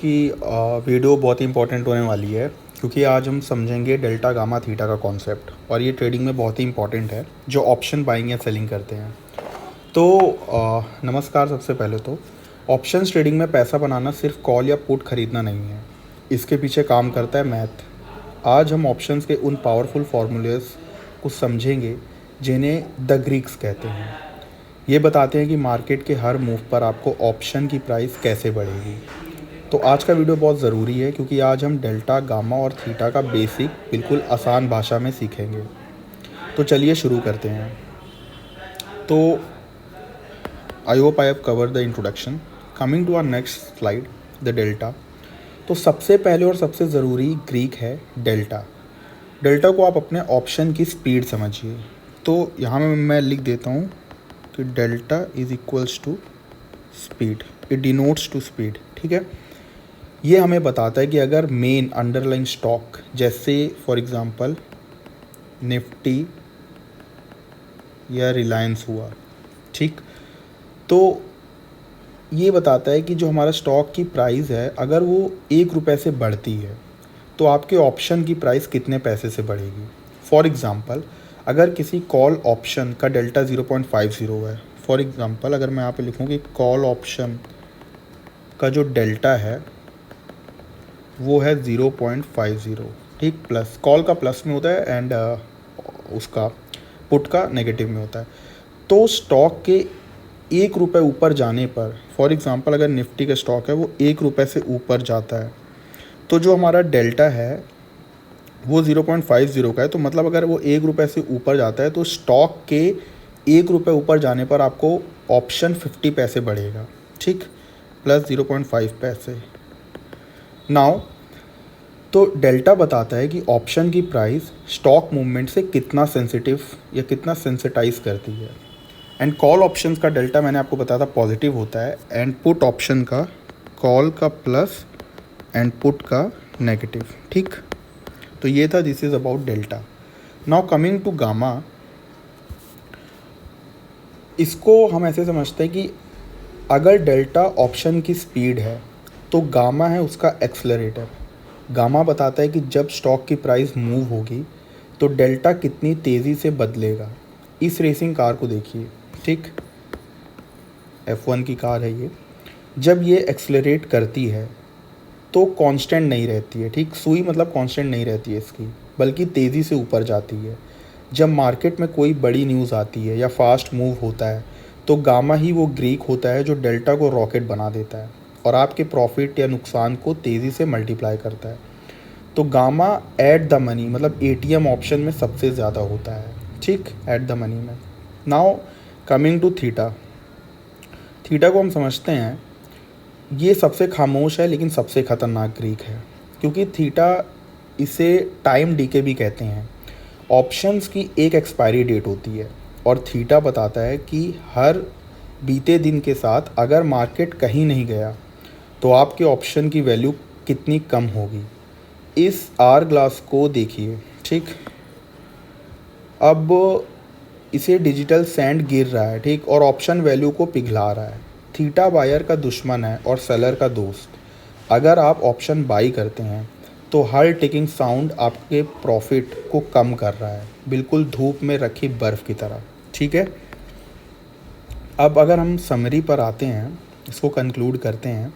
कि वीडियो बहुत ही इंपॉर्टेंट होने वाली है क्योंकि आज हम समझेंगे डेल्टा गामा थीटा का कॉन्सेप्ट और ये ट्रेडिंग में बहुत ही इंपॉर्टेंट है जो ऑप्शन बाइंग या सेलिंग करते हैं। तो नमस्कार। सबसे पहले तो ऑप्शंस ट्रेडिंग में पैसा बनाना सिर्फ कॉल या पुट खरीदना नहीं है, इसके पीछे काम करता है मैथ। आज हम ऑप्शंस के उन पावरफुल फार्मूलेस को समझेंगे जिन्हें द ग्रीक्स कहते हैं। ये बताते हैं कि मार्केट के हर मूव पर आपको ऑप्शन की प्राइस कैसे बढ़ेगी। तो आज का वीडियो बहुत ज़रूरी है क्योंकि आज हम डेल्टा गामा और थीटा का बेसिक बिल्कुल आसान भाषा में सीखेंगे। तो चलिए शुरू करते हैं। तो I hope I have cover the introduction. Coming to our next slide, the delta. तो सबसे पहले और सबसे ज़रूरी ग्रीक है डेल्टा। डेल्टा को आप अपने ऑप्शन की स्पीड समझिए। तो यहाँ में मैं लिख देता हूँ कि delta is equals to speed, it denotes to speed. ठीक है, ये हमें बताता है कि अगर मेन अंडरलाइन स्टॉक जैसे फॉर एग्ज़ाम्पल निफ्टी या रिलायंस हुआ, ठीक, तो ये बताता है कि जो हमारा स्टॉक की प्राइस है अगर वो 1 रुपये से बढ़ती है तो आपके ऑप्शन की प्राइस कितने पैसे से बढ़ेगी। फॉर एग्ज़ाम्पल अगर किसी कॉल ऑप्शन का डेल्टा 0.50 है, फॉर एग्ज़ाम्पल अगर मैं यहाँ पे लिखूँ कि कॉल ऑप्शन का जो डेल्टा है वो है 0.50, ठीक, प्लस कॉल का प्लस में होता है एंड उसका पुट का नेगेटिव में होता है। तो स्टॉक के 1 रुपये ऊपर जाने पर, फॉर एग्ज़ाम्पल अगर निफ्टी का स्टॉक है वो 1 रुपये से ऊपर जाता है तो जो हमारा डेल्टा है वो 0.50 का है। तो मतलब अगर वो 1 रुपये से ऊपर जाता है तो स्टॉक के 1 रुपये ऊपर जाने पर आपको ऑप्शन 50 पैसे बढ़ेगा, ठीक, प्लस 0.5 पैसे। नाउ तो डेल्टा बताता है कि ऑप्शन की प्राइस स्टॉक मूवमेंट से कितना सेंसिटिव या कितना सेंसिटाइज करती है। एंड कॉल ऑप्शंस का डेल्टा मैंने आपको बताया था पॉजिटिव होता है एंड पुट ऑप्शन का कॉल का प्लस एंड पुट का नेगेटिव, ठीक। तो ये था, this is about delta. Now coming to gamma, इसको हम ऐसे समझते हैं कि अगर डेल्टा ऑप्शन की स्पीड है तो गामा है उसका एक्सेलरेटर। गामा बताता है कि जब स्टॉक की प्राइस मूव होगी तो डेल्टा कितनी तेज़ी से बदलेगा। इस रेसिंग कार को देखिए, ठीक, F1 की कार है ये। जब ये एक्सेलरेट करती है तो कांस्टेंट नहीं रहती है, ठीक, सुई मतलब कांस्टेंट नहीं रहती है इसकी, बल्कि तेज़ी से ऊपर जाती है। जब मार्केट में कोई बड़ी न्यूज़ आती है या फास्ट मूव होता है तो गामा ही वो ग्रीक होता है जो डेल्टा को रॉकेट बना देता है और आपके प्रॉफिट या नुकसान को तेज़ी से मल्टीप्लाई करता है। तो गामा एट द मनी मतलब ATM ऑप्शन में सबसे ज़्यादा होता है, ठीक, एट द मनी में। Now coming to theta. Theta को हम समझते हैं ये सबसे खामोश है लेकिन सबसे ख़तरनाक ग्रीक है क्योंकि थीटा, इसे टाइम डीके भी कहते हैं। ऑप्शंस की एक एक्सपायरी डेट होती है और थीटा बताता है कि हर बीते दिन के साथ अगर मार्केट कहीं नहीं गया तो आपके ऑप्शन की वैल्यू कितनी कम होगी। इस आर ग्लास को देखिए, ठीक, अब इसे डिजिटल सैंड गिर रहा है, ठीक, और ऑप्शन वैल्यू को पिघला रहा है। थीटा बायर का दुश्मन है और सेलर का दोस्त। अगर आप ऑप्शन बाई करते हैं तो हर टिकिंग साउंड आपके प्रॉफिट को कम कर रहा है, बिल्कुल धूप में रखी बर्फ़ की तरह, ठीक है। अब अगर हम समरी पर आते हैं, इसको कंक्लूड करते हैं,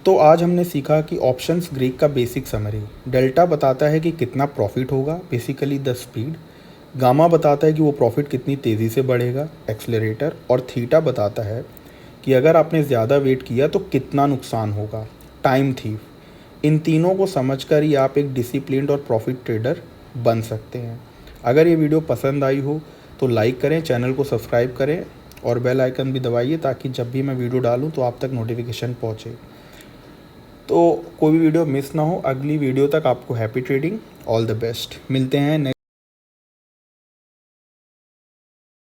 तो आज हमने सीखा कि ऑप्शंस ग्रीक का बेसिक समरी। डेल्टा बताता है कि कितना प्रॉफिट होगा, बेसिकली द स्पीड। गामा बताता है कि वो प्रॉफिट कितनी तेज़ी से बढ़ेगा, एक्सेलरेटर। और थीटा बताता है कि अगर आपने ज़्यादा वेट किया तो कितना नुकसान होगा, टाइम थीफ। इन तीनों को समझकर ही आप एक डिसिप्लिन्ड और प्रॉफिट ट्रेडर बन सकते हैं। अगर ये वीडियो पसंद आई हो तो लाइक करें, चैनल को सब्सक्राइब करें और बेल आइकन भी दबाइए ताकि जब भी मैं वीडियो डालूँ तो आप तक नोटिफिकेशन पहुँचे, तो कोई भी वीडियो मिस ना हो। अगली वीडियो तक आपको happy trading, all the best. मिलते हैं नेक्स्ट